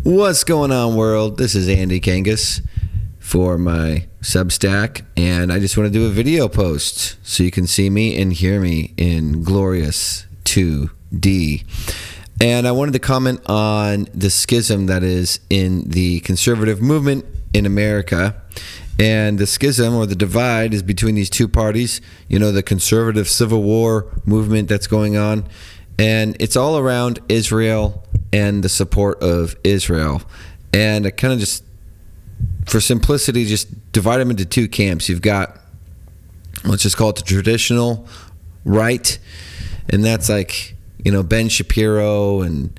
What's going on, world? This is Andy Kangas for my Substack, and I just want to do a video post so you can see me and hear me in glorious 2D. And I wanted to comment on the schism that is in the conservative movement in America. And the schism, or the divide, is between these two parties. You know, the conservative civil war movement that's going on. And it's all around Israel and the support of Israel. And I kind of just, for simplicity, just divide them into two camps. You've got, let's just call it the traditional right. And that's like, you know, Ben Shapiro and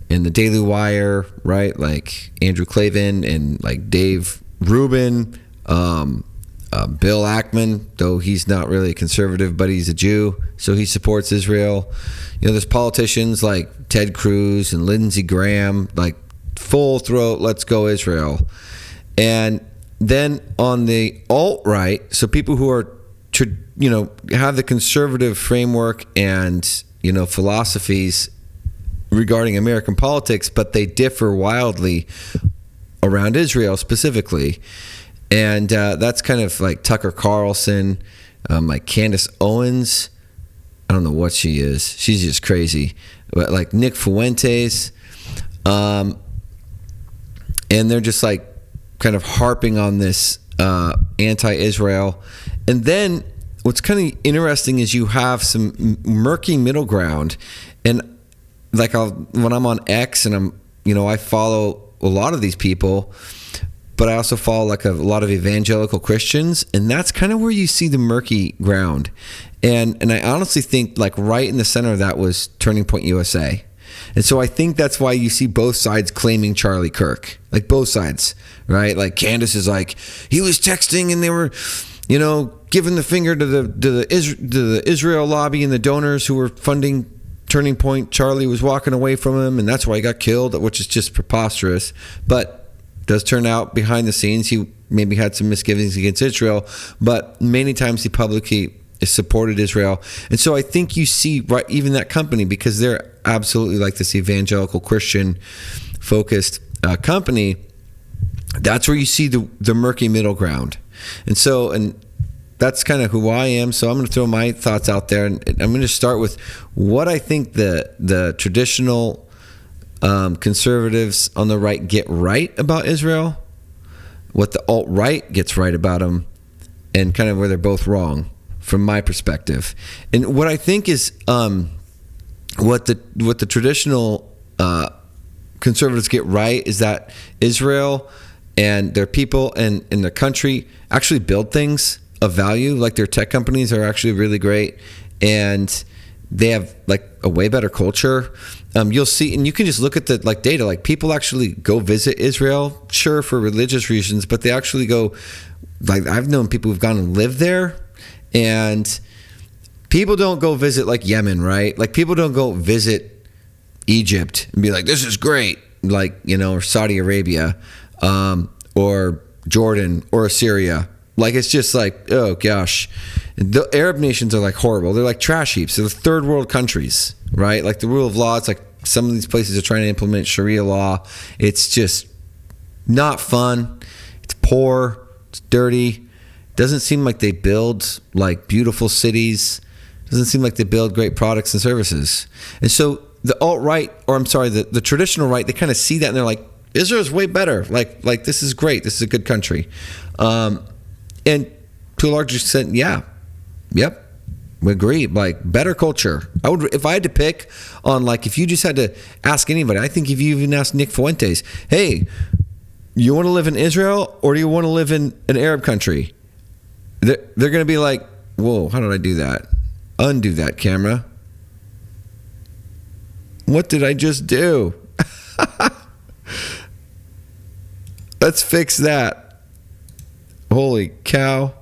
the Daily Wire, right? Like Andrew Klavan and like Dave Rubin, Bill Ackman, though he's not really a conservative, but he's a Jew, so he supports Israel. You know, there's politicians like Ted Cruz and Lindsey Graham, like full throat, let's go Israel. And then on the alt-right, so people who are, you know, have the conservative framework and, you know, philosophies regarding American politics, but they differ wildly around Israel specifically. And that's kind of like Tucker Carlson, like Candace Owens. I don't know what she is. She's just crazy. But like Nick Fuentes. And they're just like kind of harping on this anti-Israel. And then what's kind of interesting is you have some murky middle ground. And like when I'm on X and I'm, you know, I follow a lot of these people, but I also follow like a lot of evangelical Christians, and that's kind of where you see the murky ground. And I honestly think like right in the center of that was Turning Point USA. And so I think that's why you see both sides claiming Charlie Kirk, like both sides, right? Like Candace is like, he was texting and they were, you know, giving the finger to the Israel lobby and the donors who were funding Turning Point. Charlie was walking away from him, and that's why he got killed, which is just preposterous. But does turn out behind the scenes he maybe had some misgivings against Israel, but many times he publicly supported Israel. And so I think you see right even that company, because they're absolutely like this evangelical Christian focused company, that's where you see the murky middle ground. And that's kind of who I am. So I'm going to throw my thoughts out there, and I'm going to start with what I think the traditional conservatives on the right get right about Israel, what the alt-right gets right about them, and kind of where they're both wrong from my perspective. And what I think is what the traditional conservatives get right is that Israel and their people and their country actually build things of value. Like their tech companies are actually really great, and they have like a way better culture. You'll see, and you can just look at the like data. Like people actually go visit Israel, sure, for religious reasons, but they actually go. Like I've known people who've gone and lived there, and people don't go visit like Yemen, right? Like people don't go visit Egypt and be like, "This is great," like, you know, or Saudi Arabia, or Jordan or Syria. Like it's just like, oh gosh, the Arab nations are like horrible. They're like trash heaps. They're the third world countries, right? Like the rule of law, it's like some of these places are trying to implement Sharia law. It's just not fun. It's poor. It's dirty. Doesn't seem like they build like beautiful cities. Doesn't seem like they build great products and services. And so the alt-right, or I'm sorry, the traditional right, they kind of see that and they're like, Israel's way better. Like this is great. This is a good country. And to a large extent, yeah. Yep. We agree. Like better culture. I would, if I had to pick on like, if you just had to ask anybody, I think if you even asked Nick Fuentes, hey, you want to live in Israel or do you want to live in an Arab country? They're going to be like, whoa, how did I do that? Undo that, camera. What did I just do? Let's fix that. Holy cow.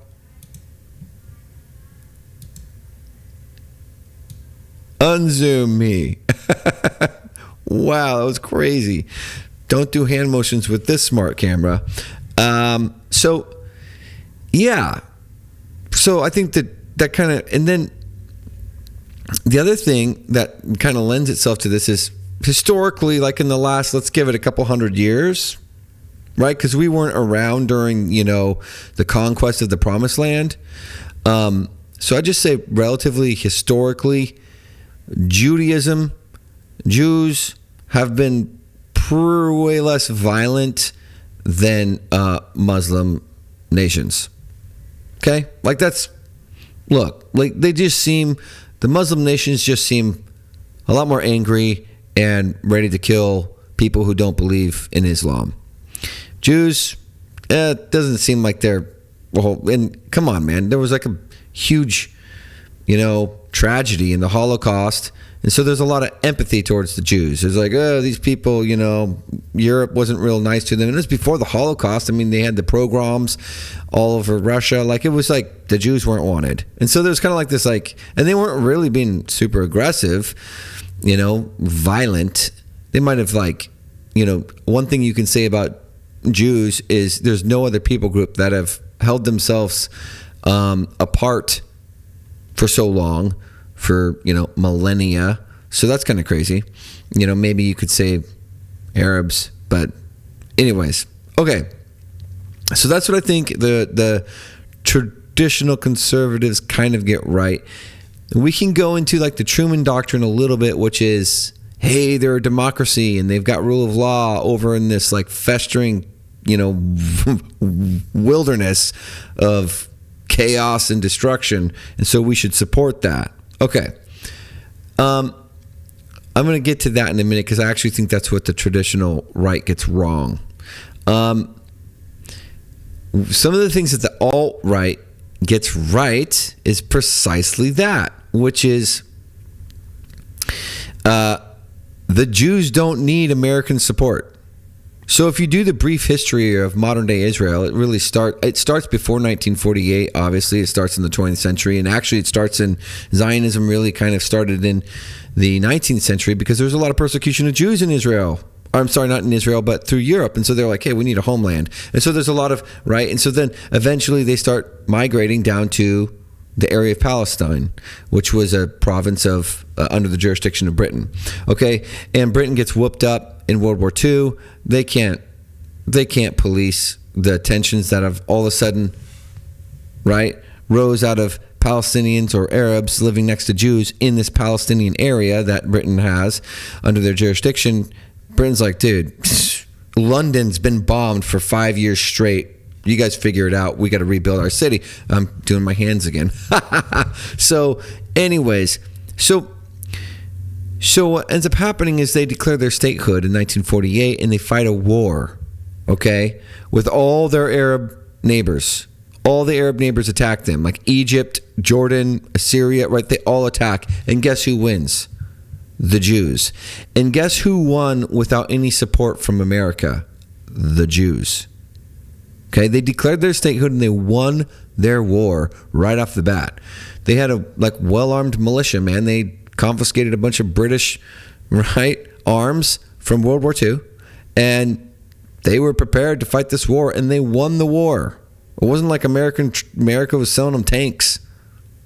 Unzoom me. Wow, that was crazy. Don't do hand motions with this smart camera. So, yeah. So I think that kind of, and then the other thing that kind of lends itself to this is historically, like in the last, let's give it a couple hundred years, right? Because we weren't around during, the conquest of the Promised Land. So I just say relatively historically, Judaism, Jews have been way less violent than Muslim nations. Okay? Like the Muslim nations just seem a lot more angry and ready to kill people who don't believe in Islam. Jews, it doesn't seem like they're, and come on, man, there was like a huge, tragedy in the Holocaust. And so there's a lot of empathy towards the Jews. It's like, these people, Europe wasn't real nice to them. And it was before the Holocaust. I mean, they had the pogroms all over Russia. Like, it was like the Jews weren't wanted. And so there's kind of like this, and they weren't really being super aggressive, violent. They might have one thing you can say about Jews is there's no other people group that have held themselves apart for so long, for millennia. So that's kind of crazy. Maybe you could say Arabs, but anyways, okay. So that's what I think the traditional conservatives kind of get right. We can go into like the Truman Doctrine a little bit, which is, hey, they're a democracy and they've got rule of law over in this like festering wilderness of chaos and destruction, and so we should support that. Okay. I'm going to get to that in a minute because I actually think that's what the traditional right gets wrong. Some of the things that the alt-right gets right is precisely that, which is the Jews don't need American support. So if you do the brief history of modern day Israel, it starts before 1948. Obviously, it starts in the 20th century, and actually it starts in Zionism. Really, kind of started in the 19th century because there was a lot of persecution of Jews in Israel. I'm sorry, not in Israel, but through Europe. And so they're like, hey, we need a homeland. And so there's a lot of right. And so then eventually they start migrating down to the area of Palestine, which was a province of under the jurisdiction of Britain. Okay, and Britain gets whooped up in World War II. They can't police the tensions that have all of a sudden, right, rose out of Palestinians or Arabs living next to Jews in this Palestinian area that Britain has under their jurisdiction. Britain's like, dude, London's been bombed for 5 years straight. You guys figure it out. We got to rebuild our city. I'm doing my hands again. So anyways, so what ends up happening is they declare their statehood in 1948 and they fight a war, okay, with all their Arab neighbors. All the Arab neighbors attack them, like Egypt, Jordan, Assyria, right? They all attack. And guess who wins? The Jews. And guess who won without any support from America? The Jews. Okay, they declared their statehood and they won their war right off the bat. They had a well-armed militia, man. They confiscated a bunch of British, right, arms from World War II, and they were prepared to fight this war, and they won the war. It wasn't like America was selling them tanks,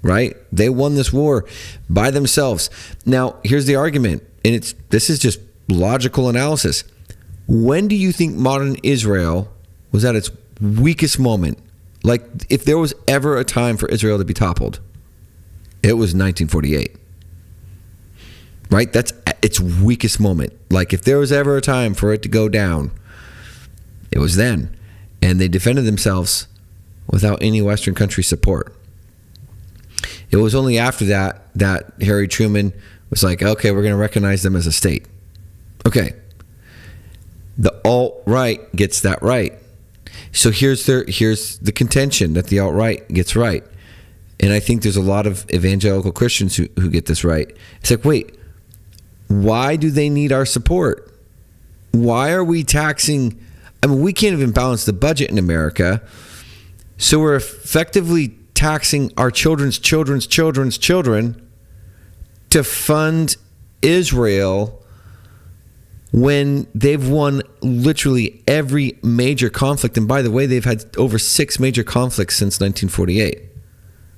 right? They won this war by themselves. Now, here's the argument, and this is just logical analysis. When do you think modern Israel was at its weakest moment? Like, if there was ever a time for Israel to be toppled, it was 1948. Right? That's its weakest moment. Like, if there was ever a time for it to go down, it was then. And they defended themselves without any Western country support. It was only after that Harry Truman was like, okay, we're going to recognize them as a state. Okay. The alt-right gets that right. So here's the contention that the alt-right gets right. And I think there's a lot of evangelical Christians who get this right. It's like, wait, why do they need our support? Why are we taxing? I mean, we can't even balance the budget in America. So we're effectively taxing our children's children to fund Israel when they've won literally every major conflict. And by the way, they've had over 6 major conflicts since 1948,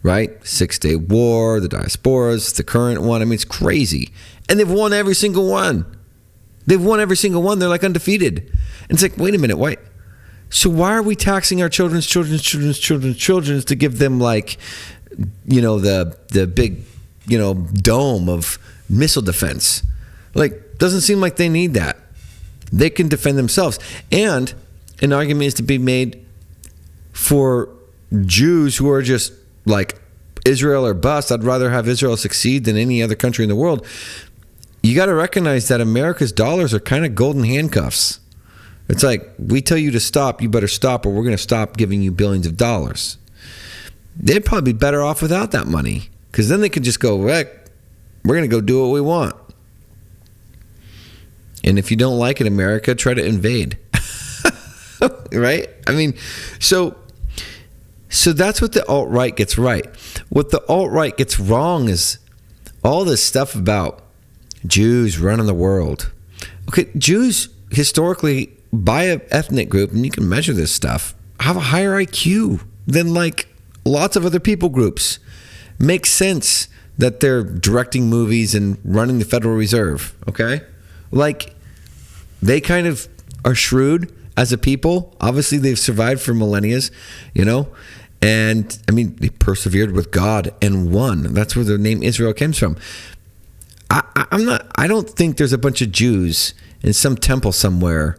right? 6-Day War, the diasporas, the current one. I mean, it's crazy. And they've won every single one. They've won every single one. They're like undefeated. And it's like, wait a minute, why? So why are we taxing our children's to give them like, the big, dome of missile defense? Like, doesn't seem like they need that. They can defend themselves. And an argument is to be made for Jews who are just like Israel or bust. I'd rather have Israel succeed than any other country in the world. You got to recognize that America's dollars are kind of golden handcuffs. It's like, we tell you to stop, you better stop, or we're going to stop giving you billions of dollars. They'd probably be better off without that money, because then they could just go, we're going to go do what we want. And if you don't like it, America, try to invade. Right? I mean, so that's what the alt-right gets right. What the alt-right gets wrong is all this stuff about Jews running the world. Okay, Jews historically, by an ethnic group, and you can measure this stuff, have a higher IQ than like lots of other people groups. Makes sense that they're directing movies and running the Federal Reserve, okay? Like, they kind of are shrewd as a people. Obviously, they've survived for millennia, and I mean, they persevered with God and won. That's where the name Israel comes from. I don't think there's a bunch of Jews in some temple somewhere,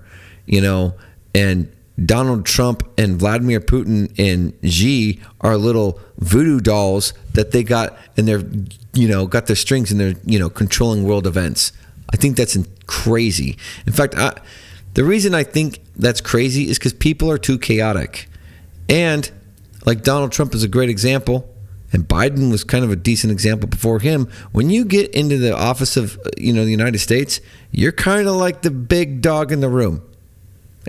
and Donald Trump and Vladimir Putin and Xi are little voodoo dolls that they got, and they're, got their strings and they're, controlling world events. I think that's crazy. In fact, the reason I think that's crazy is because people are too chaotic. And like Donald Trump is a great example, and Biden was kind of a decent example before him. When you get into the office of, the United States, you're kind of like the big dog in the room.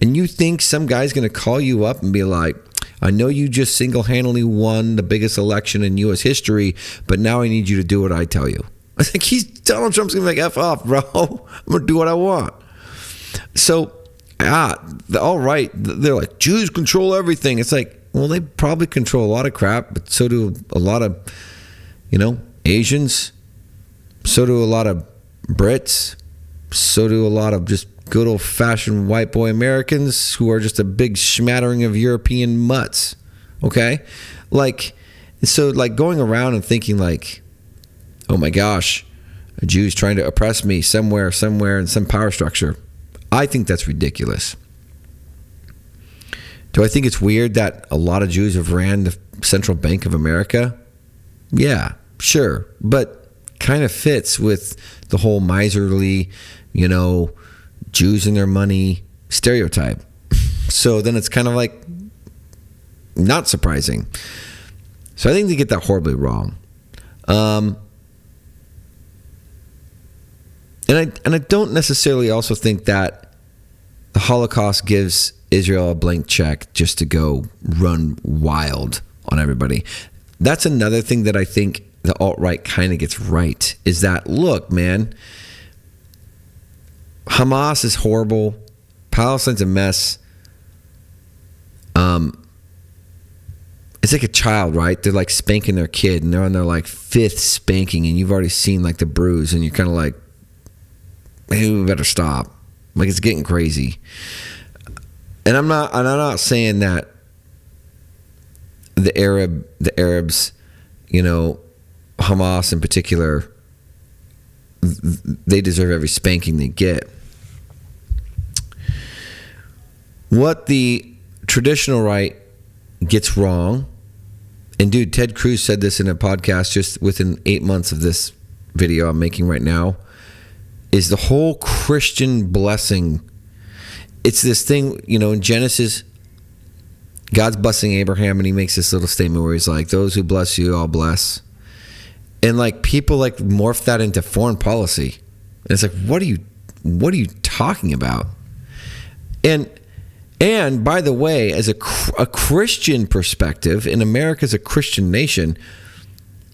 And you think some guy's going to call you up and be like, I know you just single-handedly won the biggest election in U.S. history, but now I need you to do what I tell you. I think Donald Trump's going to be like, F off, bro. I'm going to do what I want. So, the alt-right, they're like, Jews control everything. It's like, well, they probably control a lot of crap, but so do a lot of, Asians. So do a lot of Brits. So do a lot of just good old-fashioned white boy Americans who are just a big smattering of European mutts. Okay? So going around and thinking like, oh my gosh, a Jew's trying to oppress me somewhere in some power structure. I think that's ridiculous. Do I think it's weird that a lot of Jews have ran the Central Bank of America? Yeah, sure. But kind of fits with the whole miserly, Jews and their money stereotype. So then it's kind of like not surprising. So I think they get that horribly wrong. And I don't necessarily also think that the Holocaust gives Israel a blank check just to go run wild on everybody. That's another thing that I think the alt-right kind of gets right, is that, look, man, Hamas is horrible. Palestine's a mess. It's like a child, right? They're like spanking their kid, and they're on their like fifth spanking, and you've already seen like the bruise, and you're kind of like, maybe we better stop. Like, it's getting crazy. And I'm not saying that the Arabs, Hamas in particular, they deserve every spanking they get. What the traditional right gets wrong, and dude, Ted Cruz said this in a podcast just within 8 months of this video I'm making right now, is the whole Christian blessing. It's this thing, in Genesis, God's blessing Abraham, and he makes this little statement where he's like, those who bless you, I'll bless. And like people like morph that into foreign policy. And it's like, what are you talking about? And by the way, as a Christian perspective, in America as a Christian nation,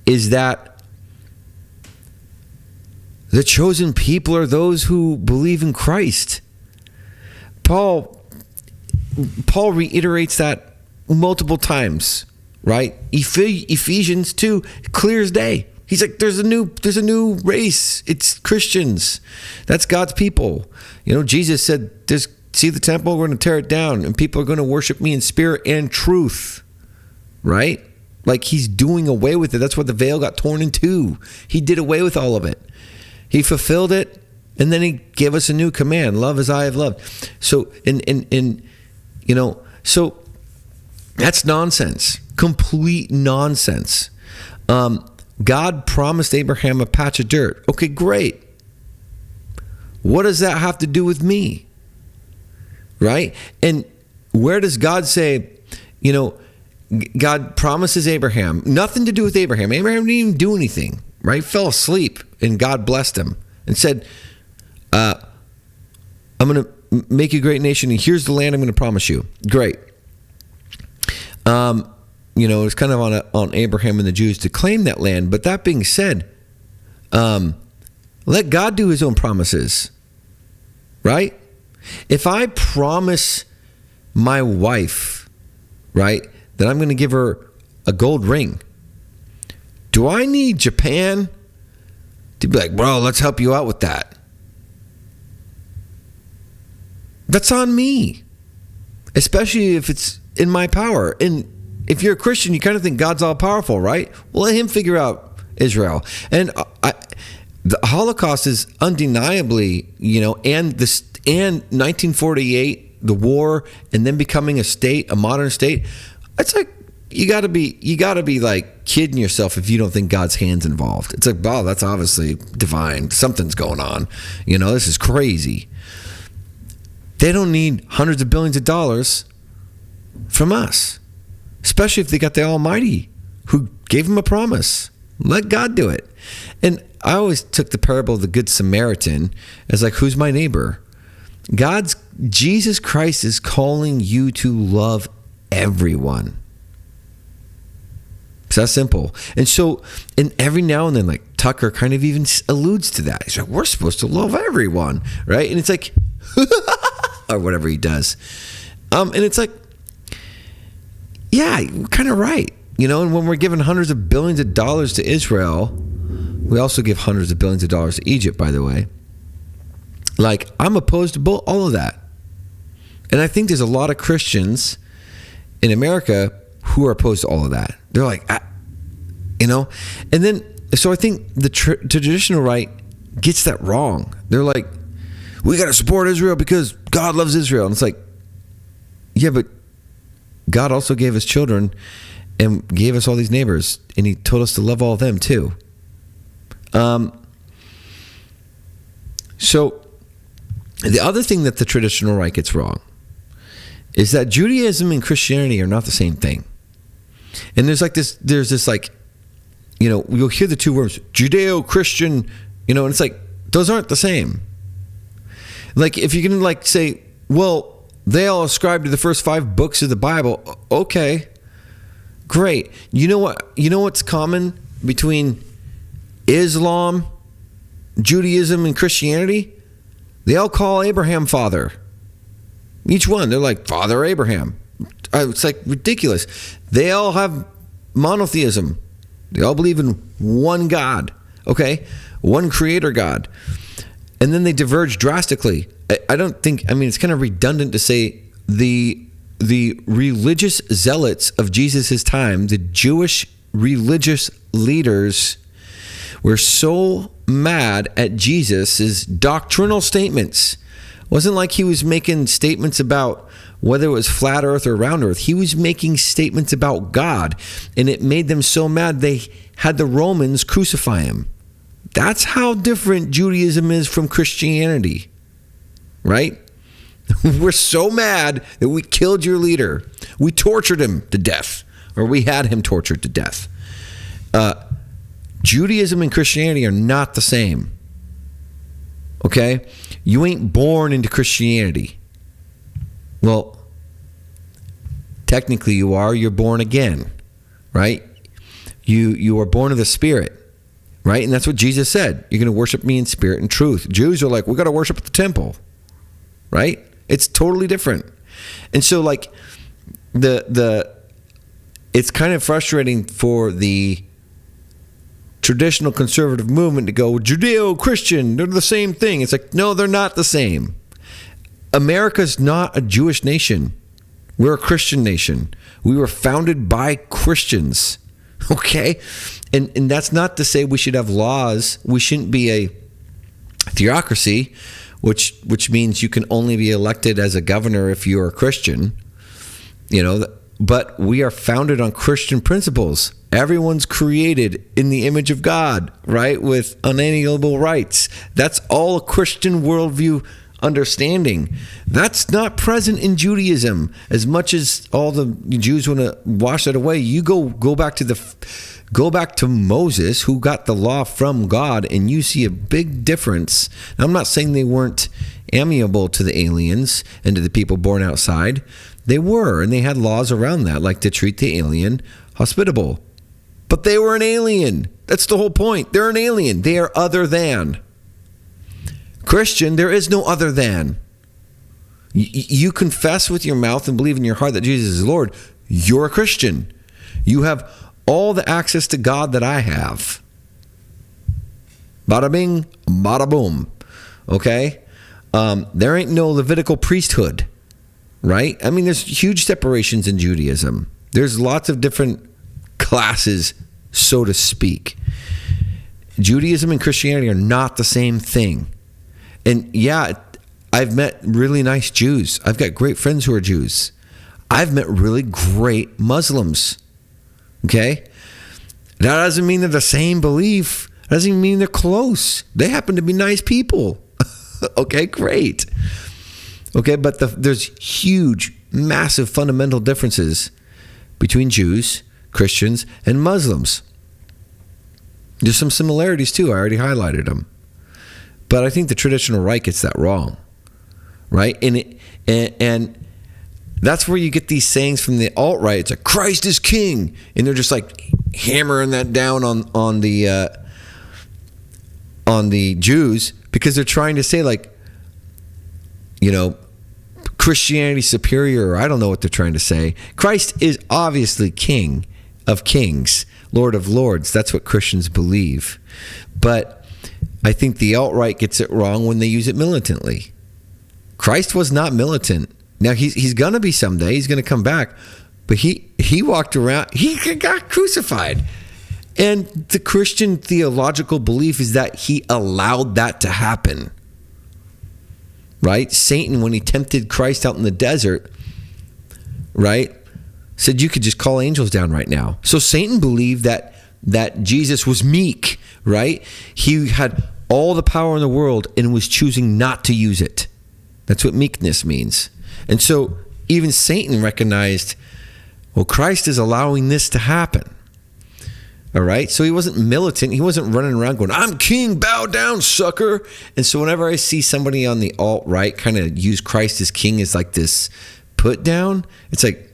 is that the chosen people are those who believe in Christ. Paul reiterates that multiple times, right? Ephesians 2, clear as day. He's like, there's a new race. It's Christians. That's God's people. Jesus said, see the temple, we're going to tear it down, and people are going to worship me in spirit and truth. Right? Like, he's doing away with it. That's why the veil got torn in two. He did away with all of it. He fulfilled it, and then he gave us a new command: love as I have loved. So, so that's nonsense. Complete nonsense. God promised Abraham a patch of dirt. Okay, great. What does that have to do with me? Right? And where does God say, God promises Abraham, nothing to do with Abraham. Abraham didn't even do anything, right? Fell asleep, and God blessed him and said, I'm going to make you a great nation, and here's the land I'm going to promise you. Great. It's kind of on Abraham and the Jews to claim that land. But that being said, let God do his own promises, right? If I promise my wife, right, that I'm going to give her a gold ring, do I need Japan to be like, bro, let's help you out with that? That's on me, especially if it's in my power. And if you're a Christian, you kind of think God's all powerful, right? Well, let him figure out Israel. And the Holocaust is undeniably, and 1948, the war, and then becoming a modern state. It's like, you gotta be like kidding yourself if you don't think God's hand's involved. It's like, wow, that's obviously divine. Something's going on. This is crazy. They don't need hundreds of billions of dollars from us, especially if they got the Almighty who gave them a promise. Let God do it. And I always took the parable of the Good Samaritan as like, who's my neighbor? Jesus Christ is calling you to love everyone. It's that simple. And so, and every now and then, like, Tucker kind of even alludes to that. He's like, we're supposed to love everyone, right? And it's like, or whatever he does. And it's like, yeah, you're kind of right. And when we're giving hundreds of billions of dollars to Israel, we also give hundreds of billions of dollars to Egypt, by the way. Like, I'm opposed to all of that. And I think there's a lot of Christians in America who are opposed to all of that. They're like, and then, so I think the traditional right gets that wrong. They're like, we got to support Israel because God loves Israel. And it's like, yeah, but God also gave us children and gave us all these neighbors, and he told us to love all of them too. So the other thing that the traditional right gets wrong is that Judaism and Christianity are not the same thing. And there's this like, you'll hear the two words, Judeo-Christian, and it's like, those aren't the same. Like, if you're going to like say, well, they all ascribe to the first 5 books of the Bible. Okay, great. You know what's common between Islam, Judaism, and Christianity? They all call Abraham father. Each one, they're like, Father Abraham. It's like ridiculous. They all have monotheism. They all believe in one God, okay? One creator God. And then they diverge drastically. It's kind of redundant to say the religious zealots of Jesus' time, the Jewish religious leaders, were so mad at Jesus' doctrinal statements. It wasn't like he was making statements about whether it was flat earth or round earth. He was making statements about God, and it made them so mad they had the Romans crucify him. That's how different Judaism is from Christianity, right? We're so mad that we killed your leader. We tortured him to death, or we had him tortured to death. Judaism and Christianity are not the same, okay? You ain't born into Christianity. Well, technically you are. You're born again, right? You are born of the Spirit, right? And that's what Jesus said. You're going to worship me in spirit and truth. Jews are like, we got to worship at the temple, right? It's totally different. And so, like, it's kind of frustrating for the traditional conservative movement to go Judeo-Christian, they're the same thing. It's like, no, they're not the same. America's not a Jewish nation. We're a Christian nation. We were founded by Christians. Okay? And that's not to say we should have laws. We shouldn't be a theocracy, which means you can only be elected as a governor if you're a Christian. But we are founded on Christian principles. Everyone's created in the image of God, right? With unalienable rights. That's all a Christian worldview understanding. That's not present in Judaism. As much as all the Jews want to wash that away, you go back to Moses, who got the law from God, and you see a big difference. Now, I'm not saying they weren't amiable to the aliens and to the people born outside. They were, and they had laws around that, like to treat the alien hospitable. But they were an alien. That's the whole point. They're an alien. They are other than. Christian, there is no other than. You confess with your mouth and believe in your heart that Jesus is Lord. You're a Christian. You have all the access to God that I have. Bada bing, bada boom. Okay? There ain't no Levitical priesthood, right? I mean, there's huge separations in Judaism. There's lots of different classes, so to speak. Judaism and Christianity are not the same thing. And yeah, I've met really nice Jews. I've got great friends who are Jews. I've met really great Muslims. Okay? That doesn't mean they're the same belief. That doesn't even mean they're close. They happen to be nice people. Okay, great. Okay, but there's huge, massive fundamental differences between Jews, Christians, and Muslims. There's some similarities too. I already highlighted them. But I think the traditional right gets that wrong, right? And that's where you get these sayings from the alt-right. It's like, Christ is king. And they're just like hammering that down on the Jews, because they're trying to say, like, Christianity superior, or I don't know what they're trying to say. Christ is obviously King of kings, Lord of lords. That's what Christians believe. But I think the alt-right gets it wrong when they use it militantly. Christ was not militant. Now, he's going to be someday. He's going to come back. But he walked around. He got crucified. And the Christian theological belief is that he allowed that to happen. Right? Satan, when he tempted Christ out in the desert, right, said you could just call angels down right now. So Satan believed that Jesus was meek, right? He had all the power in the world and was choosing not to use it. That's what meekness means. And so even Satan recognized, well, Christ is allowing this to happen. All right? So he wasn't militant. He wasn't running around going, I'm king, bow down, sucker. And so whenever I see somebody on the alt-right kind of use Christ as king as like this put down, it's like,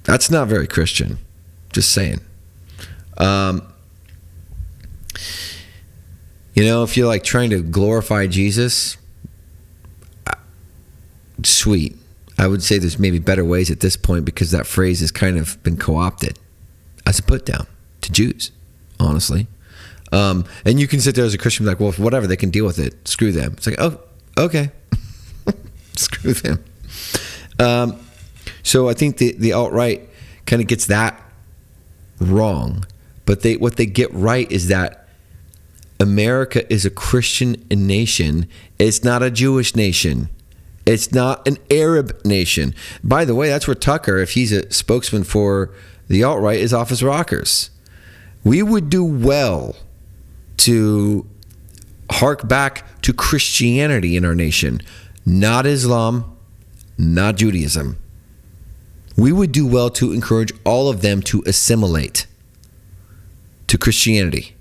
that's not very Christian. Just saying. If you're like trying to glorify Jesus, sweet. I would say there's maybe better ways at this point, because that phrase has kind of been co-opted as a put down to Jews, honestly. And you can sit there as a Christian and be like, well, whatever, they can deal with it. Screw them. It's like, oh, okay. Screw them. So I think the alt-right kind of gets that wrong. But what they get right is that America is a Christian nation. It's not a Jewish nation. It's not an Arab nation. By the way, that's where Tucker, if he's a spokesman for the alt-right, is off his rockers. We would do well to hark back to Christianity in our nation, not Islam, not Judaism. We would do well to encourage all of them to assimilate to Christianity.